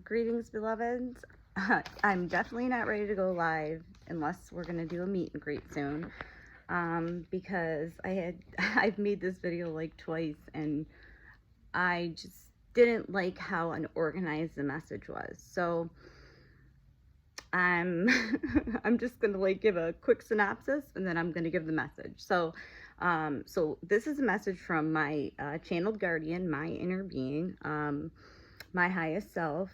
Greetings, beloveds. I'm definitely not ready to go live unless we're gonna do a meet and greet soon. Because I've made this video like twice and I just didn't like how unorganized the message was. So I'm I'm just gonna like give a quick synopsis and then I'm gonna give the message. So this is a message from my channeled guardian, my inner being, my highest self,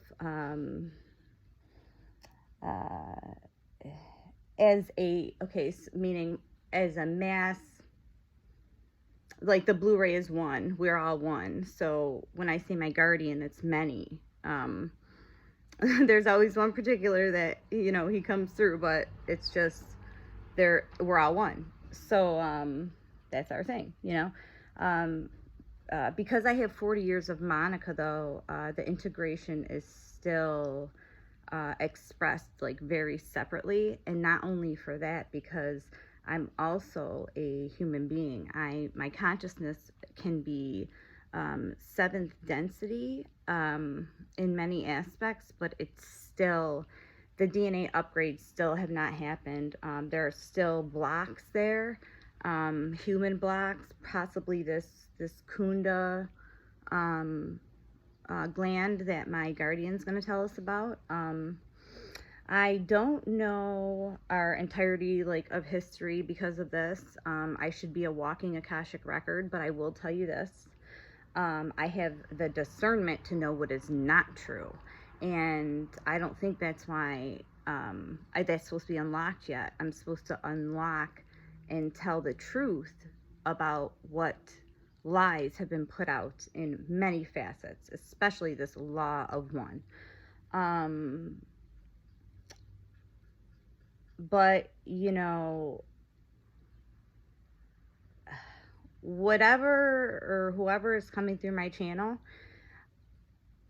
meaning as a mass, like the Blu-ray is one, we're all one. So when I say my guardian, it's many. There's always one particular that, you know, he comes through, but it's just we're all one. So that's our thing, you know. Because I have 40 years of Monica, though, the integration is still expressed like very separately. And not only for that, because I'm also a human being. My consciousness can be seventh density in many aspects, but it's still, the DNA upgrades still have not happened. There are still blocks there, human blocks, possibly this Kunda gland that my guardian's going to tell us about. I don't know our entirety of history because of this. I should be a walking Akashic record, but I will tell you this. I have the discernment to know what is not true. And I don't think that's why that's supposed to be unlocked yet. I'm supposed to unlock and tell the truth about what lies have been put out in many facets, especially this law of one. But, you know, whatever or whoever is coming through my channel,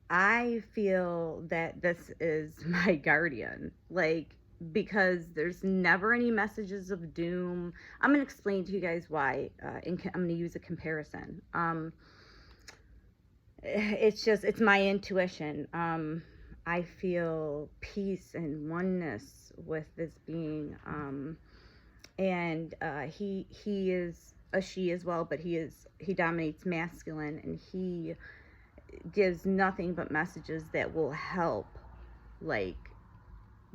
I feel that this is my guardian, because there's never any messages of doom. I'm going to explain to you guys why. I'm going to use a comparison. It's my intuition. I feel peace and oneness with this being. And he is a she as well, but he dominates masculine, and he gives nothing but messages that will help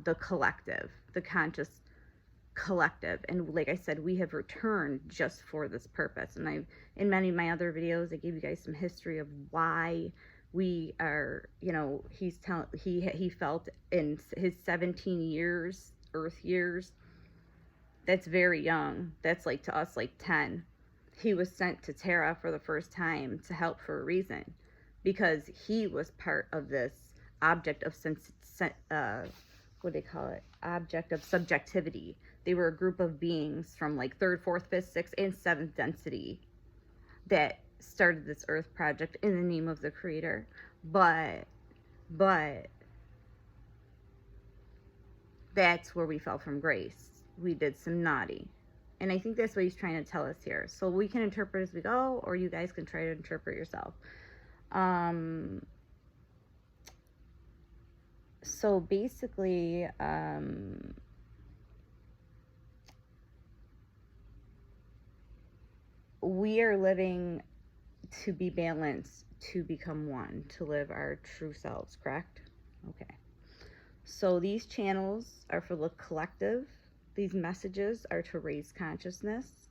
the collective, the conscious collective. And like I said, we have returned just for this purpose. And in many of my other videos, I gave you guys some history of why we are, you know, he felt in his 17 years, earth years, that's very young. That's to us 10. He was sent to Terra for the first time to help for a reason, because he was part of this object of what do they call it? Object of subjectivity. They were a group of beings from 3rd, 4th, 5th, 6th, and 7th density that started this Earth project in the name of the Creator. But that's where we fell from grace. We did some naughty. And I think that's what he's trying to tell us here. So we can interpret as we go, or you guys can try to interpret yourself. So basically, we are living to be balanced, to become one, to live our true selves, correct? Okay. So these channels are for the collective. These messages are to raise consciousness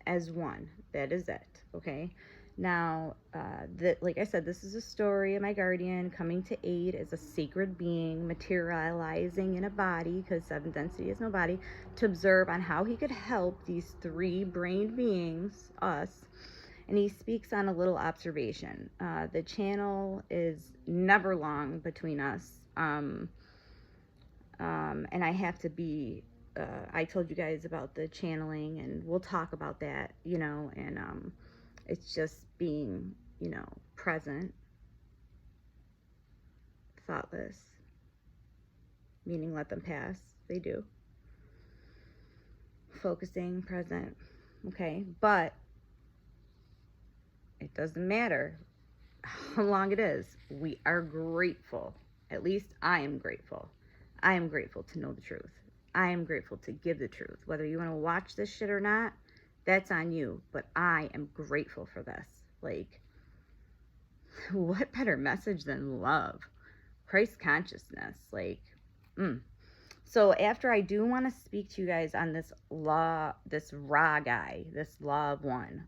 as one. That is it, okay? Now, like I said, this is a story of my guardian coming to aid as a sacred being, materializing in a body, because 7th density has no body, to observe on how he could help these 3-brained beings, us. And he speaks on a little observation. The channel is never long between us. And I have to be, I told you guys about the channeling, and we'll talk about that, you know, and it's just being, you know, present, thoughtless, meaning let them pass. They do. Focusing, present, okay? But it doesn't matter. how long it is, we are grateful. At least I am grateful. I am grateful to know the truth. I am grateful to give the truth. Whether you want to watch this shit or not, that's on you. But I am grateful for this. Like, what better message than love? Christ consciousness. Like, So after I do want to speak to you guys on this law, this Ra guy, this law of one,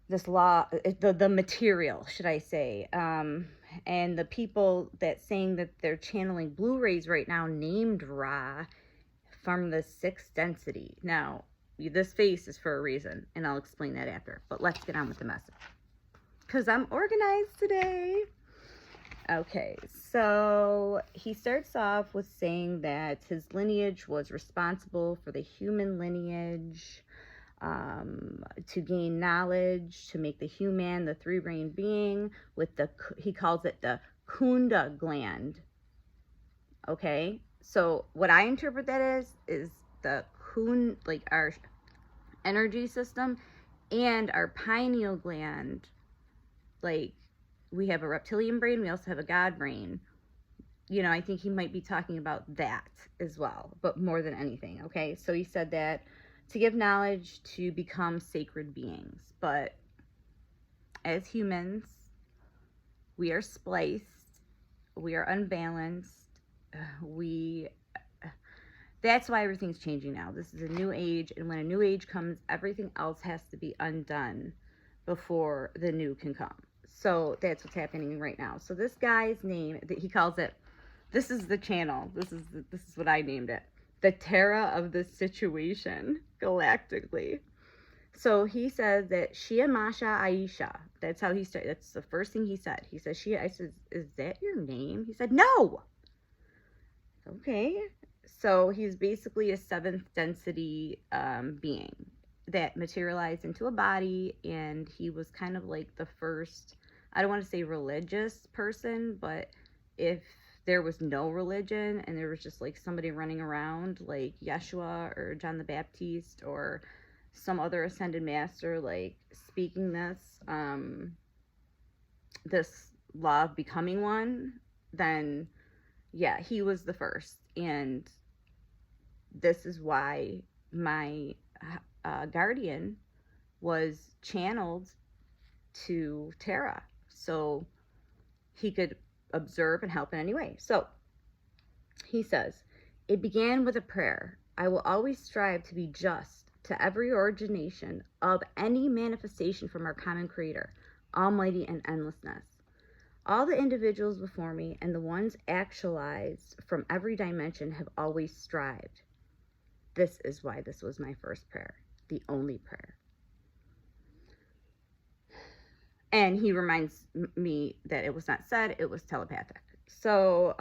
this law, the material, should I say, and the people that saying that they're channeling Blu-rays right now named Ra from the sixth density. Now, this face is for a reason, and I'll explain that after. But let's get on with the message, because I'm organized today. Okay, so he starts off with saying that his lineage was responsible for the human lineage, to gain knowledge, to make the human, the three-brain being, with the, he calls it the Kunda gland. Okay, so what I interpret that is the Kun, like our energy system, and our pineal gland. Like, we have a reptilian brain, we also have a God brain. You know, I think he might be talking about that as well, but more than anything. Okay, so he said that to give knowledge, to become sacred beings. But as humans, we are spliced, we are unbalanced, that's why everything's changing now. This is a new age, and when a new age comes, everything else has to be undone before the new can come. So that's what's happening right now. So this guy's name, he calls it, this is the channel, this is what I named it, the Terra of the situation, galactically. So he says that Shia Masha Aisha, that's how he started, that's the first thing he said. He says, Shia, I said, is that your name? He said, no. Okay. So he's basically a seventh density being that materialized into a body, and he was kind of like the first, I don't want to say religious person, but if there was no religion and there was just like somebody running around like Yeshua or John the Baptist or some other ascended master, like speaking this law of becoming one, then yeah, he was the first. And this is why my guardian was channeled to Terra, so he could observe and help in any way. So he says, it began with a prayer. I will always strive to be just to every origination of any manifestation from our common creator, almighty and endlessness. All the individuals before me and the ones actualized from every dimension have always strived. This is why this was my first prayer, the only prayer. And he reminds me that it was not said, it was telepathic. So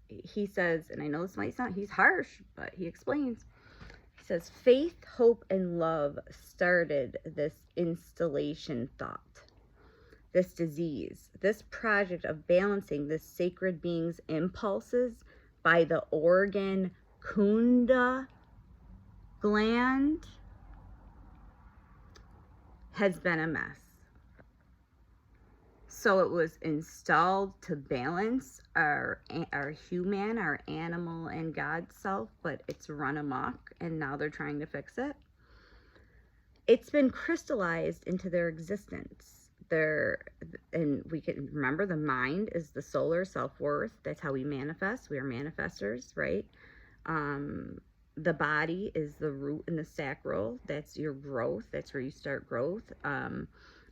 he says, and I know this might sound, he's harsh, but he explains. He says, faith, hope, and love started this installation thought, this disease, this project of balancing this sacred being's impulses by the organ Kunda gland has been a mess. So it was installed to balance our human, our animal, and God self, but it's run amok, and now they're trying to fix it. It's been crystallized into their existence. And we can remember the mind is the solar self-worth. That's how we manifest. We are manifestors, right? The body is the root and the sacral. That's your growth. That's where you start growth.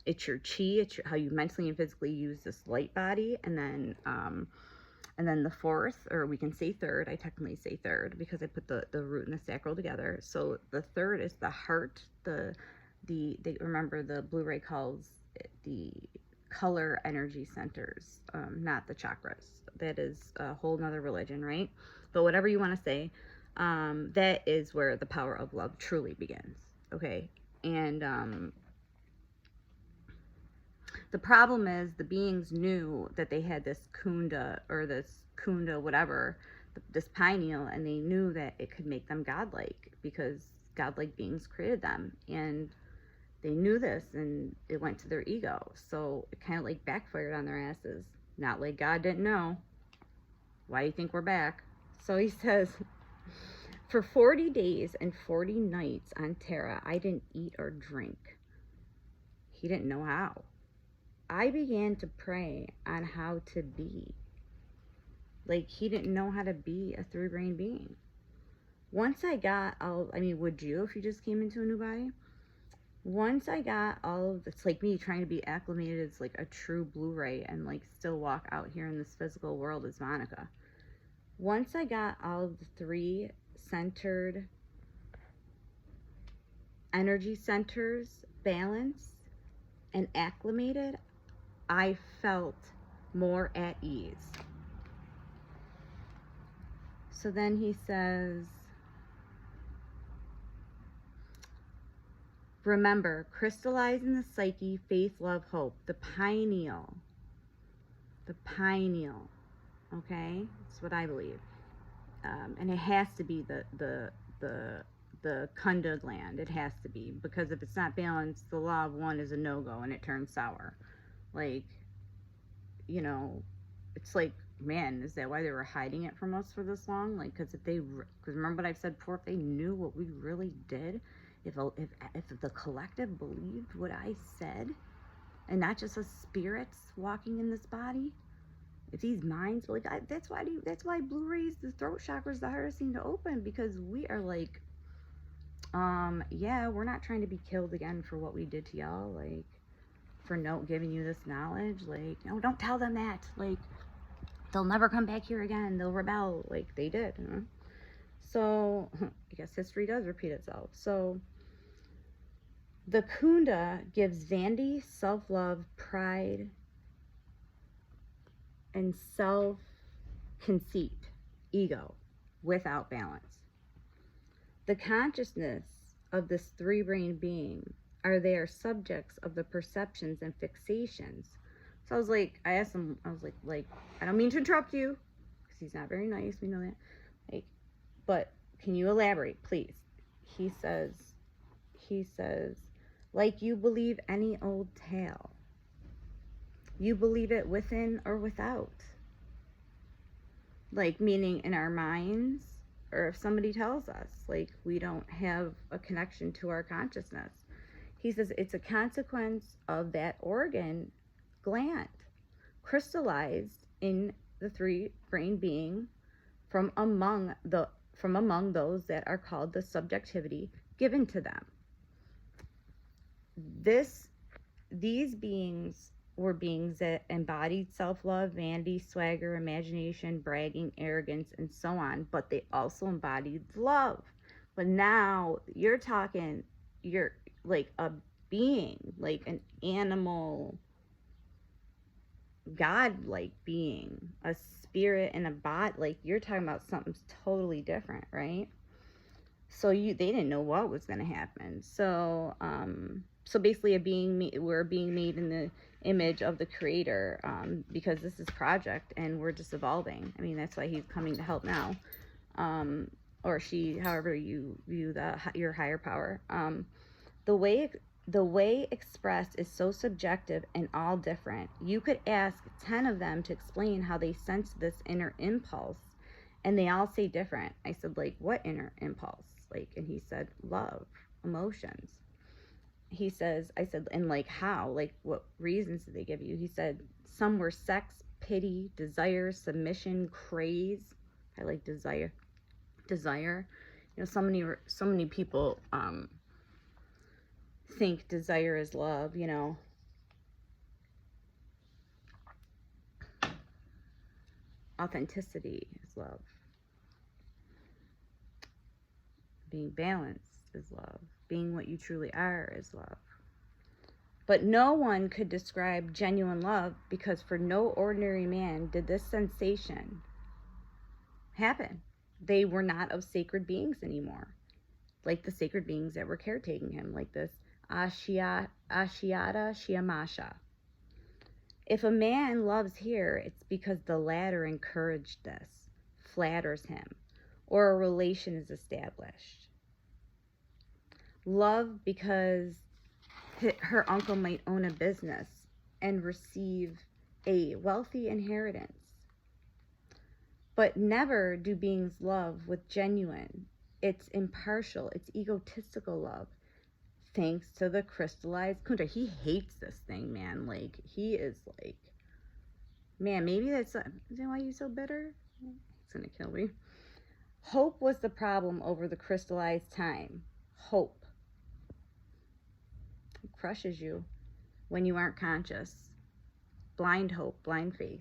It's your chi. It's how you mentally and physically use this light body. And then the fourth, or we can say third. I technically say third because I put the root and the sacral together. So the third is the heart. They remember the Blu-ray calls it the color energy centers, not the chakras. That is a whole nother religion, right? But whatever you want to say, that is where the power of love truly begins. Okay. And the problem is the beings knew that they had this Kunda, or this Kunda whatever, this pineal, and they knew that it could make them godlike because godlike beings created them. And they knew this and it went to their ego. So it kind of like backfired on their asses. Not like God didn't know. Why do you think we're back? So he says, for 40 days and 40 nights on Terra, I didn't eat or drink. He didn't know how. I began to pray on how to be. Like, he didn't know how to be a three-brain being. Once I got all, I mean, would you if you just came into a new body? Once I got all of, it's like me trying to be acclimated as like a true Blu-ray and like still walk out here in this physical world as Monica. Once I got all of the three centered energy centers balanced and acclimated, I felt more at ease. So then he says, remember, crystallize in the psyche, faith, love, hope, the pineal, okay? That's what I believe. And it has to be the Kunda gland. It has to be, because if it's not balanced, the law of one is a no-go and it turns sour. Like, you know, it's like, man, is that why they were hiding it from us for this long? Like, because remember what I've said before, if they knew what we really did, if the collective believed what I said, and not just us spirits walking in this body, if these minds, like, that's why Blu-rays, the throat chakra is the hardest thing to open, because we are like, yeah, we're not trying to be killed again for what we did to y'all, like, for giving you this knowledge, like, no, don't tell them that, like, they'll never come back here again, they'll rebel, like they did, huh? So, I guess history does repeat itself. So, the Kunda gives vanity, self-love, pride, and self-conceit, ego, without balance. The consciousness of this three-brain being are their subjects of the perceptions and fixations. So I asked him, I was like, I don't mean to interrupt you, because he's not very nice, we know that. Like, but can you elaborate, please? He says, like you believe any old tale. You believe it within or without. Like, meaning in our minds, or if somebody tells us, like, we don't have a connection to our consciousness. He says it's a consequence of that organ gland crystallized in the three-brain being from among those that are called the subjectivity given to them. These beings were beings that embodied self-love, vanity, swagger, imagination, bragging, arrogance, and so on, but they also embodied love. But now you're like a being, like an animal, God-like being, a spirit and a body. Like, you're talking about something totally different, right? So they didn't know what was going to happen. So basically we're being made in the image of the creator, because this is project and we're just evolving. I mean, that's why he's coming to help now, or she, however you view your higher power. The way expressed is so subjective and all different. You could ask 10 of them to explain how they sense this inner impulse, and they all say different. I said, like, what inner impulse? Like, and he said, love, emotions. I said, and like how? Like, what reasons did they give you? He said, some were sex, pity, desire, submission, craze. I like desire. You know, so many people think desire is love, you know. Authenticity is love. Being balanced is love. Being what you truly are is love. But no one could describe genuine love, because for no ordinary man did this sensation happen. They were not of sacred beings anymore, like the sacred beings that were caretaking him, like this Ashiata Shiamasha. If a man loves here, it's because the latter encouraged this, flatters him, or a relation is established. Love because her uncle might own a business and receive a wealthy inheritance. But never do beings love with genuine, it's impartial, it's egotistical love. Thanks to the crystallized kunda. He hates this thing, man. Like, he is like, man, maybe is that why you so bitter? It's gonna kill me. Hope was the problem over the crystallized time. Hope. It crushes you when you aren't conscious. Blind hope, blind faith.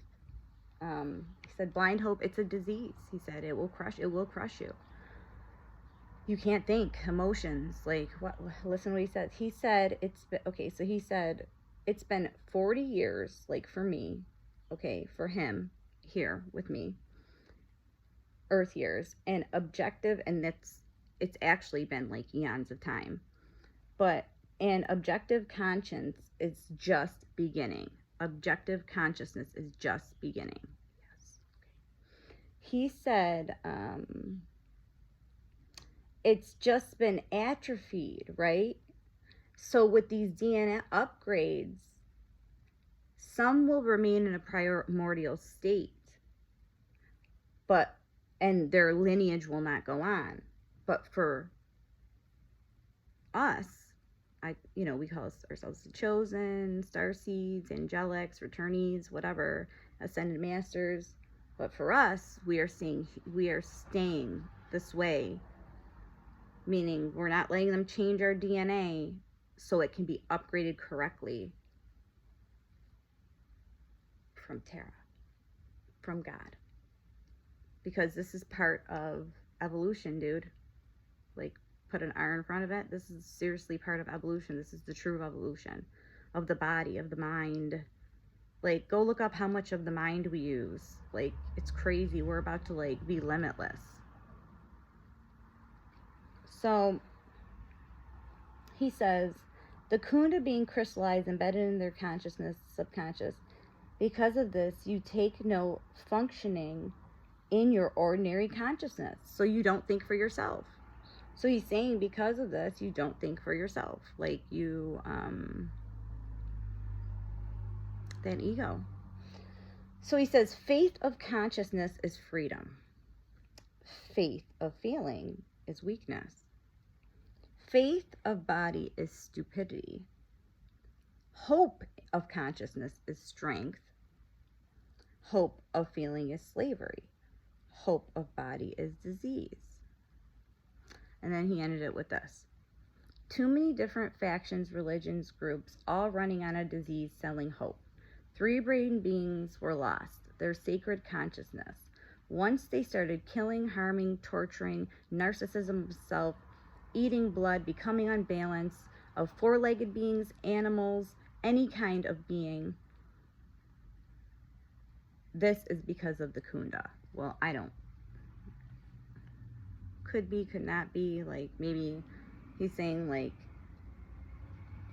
He said, blind hope, it's a disease. He said, it will crush you. You can't think. Emotions, like, what? Listen to what he says. He said, he said, it's been 40 years, like, for me, okay, for him, here, with me, Earth years, and objective, and it's actually been, like, eons of time, but an objective conscience is just beginning. Objective consciousness is just beginning. Yes. He said, it's just been atrophied, right? So with these DNA upgrades, some will remain in a primordial state, and their lineage will not go on. But for us, we call ourselves the chosen, starseeds, angelics, returnees, whatever, ascended masters. But for us, we are staying this way, meaning we're not letting them change our DNA so it can be upgraded correctly from Terra, from God. Because this is part of evolution, dude. Like, put an R in front of it. This is seriously part of evolution. This is the true evolution of the body, of the mind. Like, go look up how much of the mind we use. Like, it's crazy. We're about to, like, be limitless. So, he says, the kunda being crystallized, embedded in their consciousness, subconscious. Because of this, you take no functioning in your ordinary consciousness. So you don't think for yourself. So he's saying because of this, you don't think for yourself. Like, you, that ego. So he says, faith of consciousness is freedom. Faith of feeling is weakness. Faith of body is stupidity. Hope of consciousness is strength. Hope of feeling is slavery. Hope of body is disease. And then he ended it with this. Too many different factions, religions, groups, all running on a disease selling hope. 3 brain beings were lost, their sacred consciousness. Once they started killing, harming, torturing, narcissism of self, eating blood, becoming unbalanced, of 4-legged beings, animals, any kind of being. This is because of the kunda. Well, I don't. Could be, could not be. Like, maybe he's saying, like,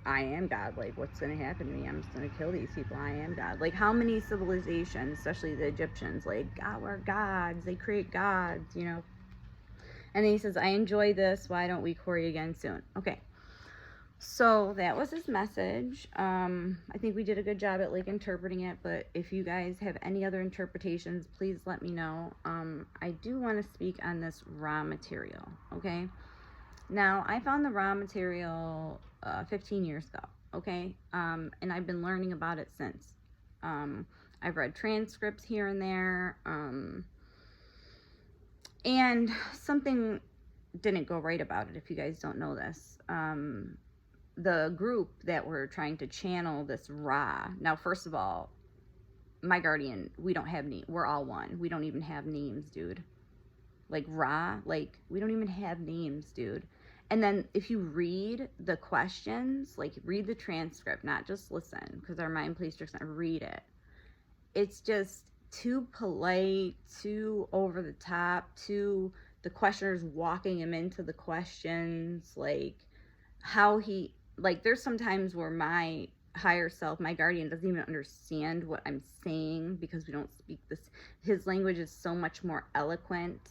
I am God. Like, what's going to happen to me? I'm just going to kill these people. I am God. Like, how many civilizations, especially the Egyptians, like, God, we're gods. They create gods, you know. And then he says, I enjoy this. Why don't we quarry again soon? Okay. So that was his message. I think we did a good job at, like, interpreting it. But if you guys have any other interpretations, please let me know. I do want to speak on this raw material. Okay. Now, I found the raw material 15 years ago, okay? And I've been learning about it since. I've read transcripts here and there, and something didn't go right about it, if you guys don't know this. The group that were trying to channel this raw, now, first of all, my guardian, we don't have names. We're all one. We don't even have names, dude. Like, raw, like, we don't even have names, dude. And then if you read the questions, like, read the transcript, not just listen, because our mind plays tricks on, read it. It's just too polite, too over the top, too, the questioner's walking him into the questions, like, how he, like, there's some times where my higher self, my guardian, doesn't even understand what I'm saying because we don't speak this. His language is so much more eloquent.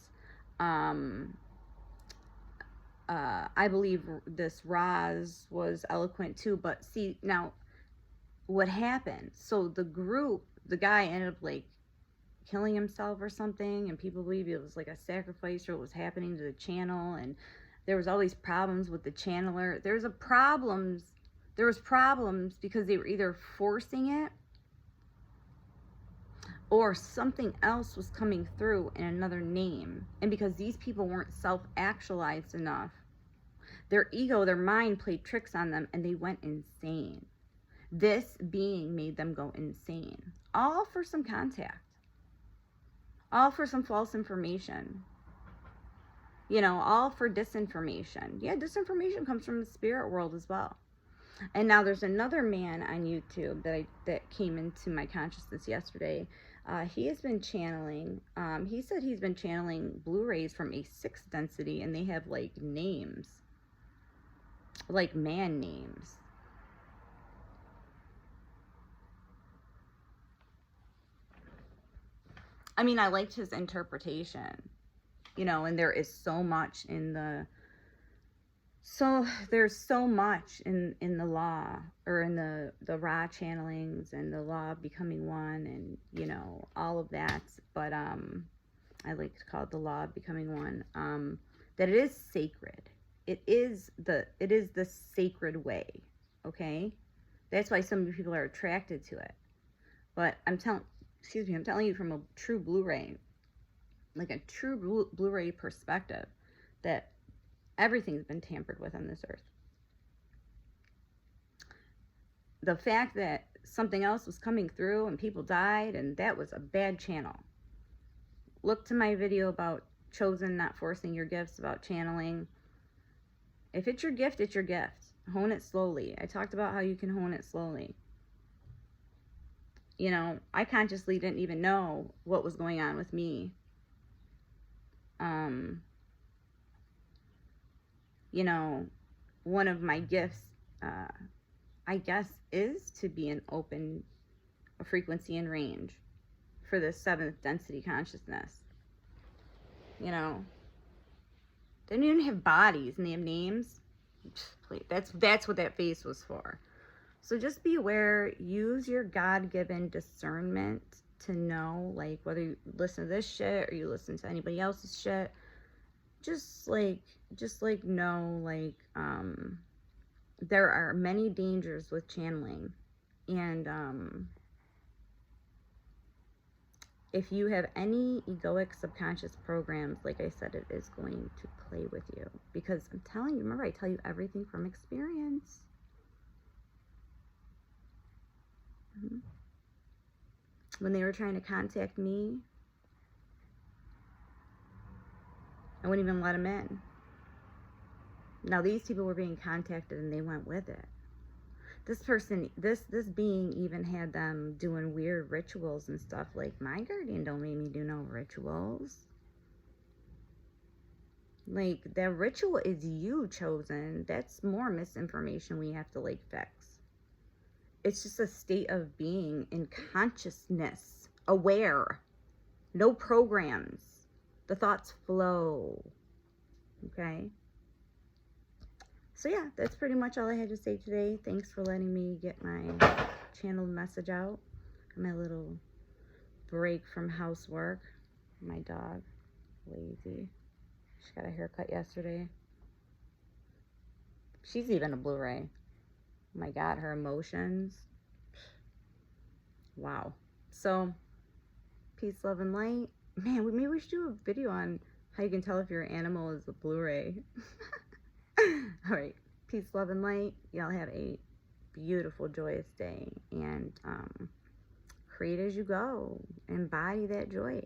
I believe this Roz was eloquent too, but see, now what happened? So the group, the guy ended up like killing himself or something, and people believe it was like a sacrifice or what was happening to the channel, and there was always problems with the channeler. There was problems because they were either forcing it or something else was coming through in another name. And because these people weren't self-actualized enough, their ego, their mind played tricks on them, and they went insane. This being made them go insane. All for some contact. All for some false information. You know, all for disinformation. Yeah, disinformation comes from the spirit world as well. And now there's another man on YouTube that came into my consciousness yesterday. He has been channeling. He said he's been channeling Blu-rays from a 6th density, and they have like names, like man names. I mean, I liked his interpretation, you know, and there is so much in the. So there's so much in the law, or in the raw channelings and the law of becoming one, and you know, all of that. But I like to call it the law of becoming one. That it is sacred. It is the sacred way. Okay, that's why so many people are attracted to it. But I'm telling you from a true Blu-ray, like a true Blu-ray perspective, that everything's been tampered with on this earth. The fact that something else was coming through and people died, and that was a bad channel. Look to my video about chosen, not forcing your gifts, about channeling. If it's your gift, it's your gift. Hone it slowly. I talked about how you can hone it slowly. You know, I consciously didn't even know what was going on with me. You know, one of my gifts, I guess, is to be an open frequency and range for the 7th density consciousness. You know, they don't even have bodies and they have names. That's what that face was for. So just be aware. Use your God-given discernment to know, like, whether you listen to this shit or you listen to anybody else's shit. Just know, like, there are many dangers with channeling, and if you have any egoic subconscious programs, like I said, it is going to play with you, because I'm telling you, remember I tell you everything from experience. When they were trying to contact me, I wouldn't even let them in. Now these people were being contacted and they went with it. This person, this being even had them doing weird rituals and stuff. Like, my guardian don't make me do no rituals. Like, the ritual is you, chosen. That's more misinformation we have to, like, fix. It's just a state of being in consciousness, aware, no programs. The thoughts flow. Okay? So yeah, that's pretty much all I had to say today. Thanks for letting me get my channeled message out. My little break from housework. My dog, lazy. She got a haircut yesterday. She's even a Blu-ray. Oh my God, her emotions. Wow. So, peace, love, and light. Man, maybe we should do a video on how you can tell if your animal is a Blu-ray. All right. Peace, love, and light. Y'all have a beautiful, joyous day. And create as you go. Embody that joy.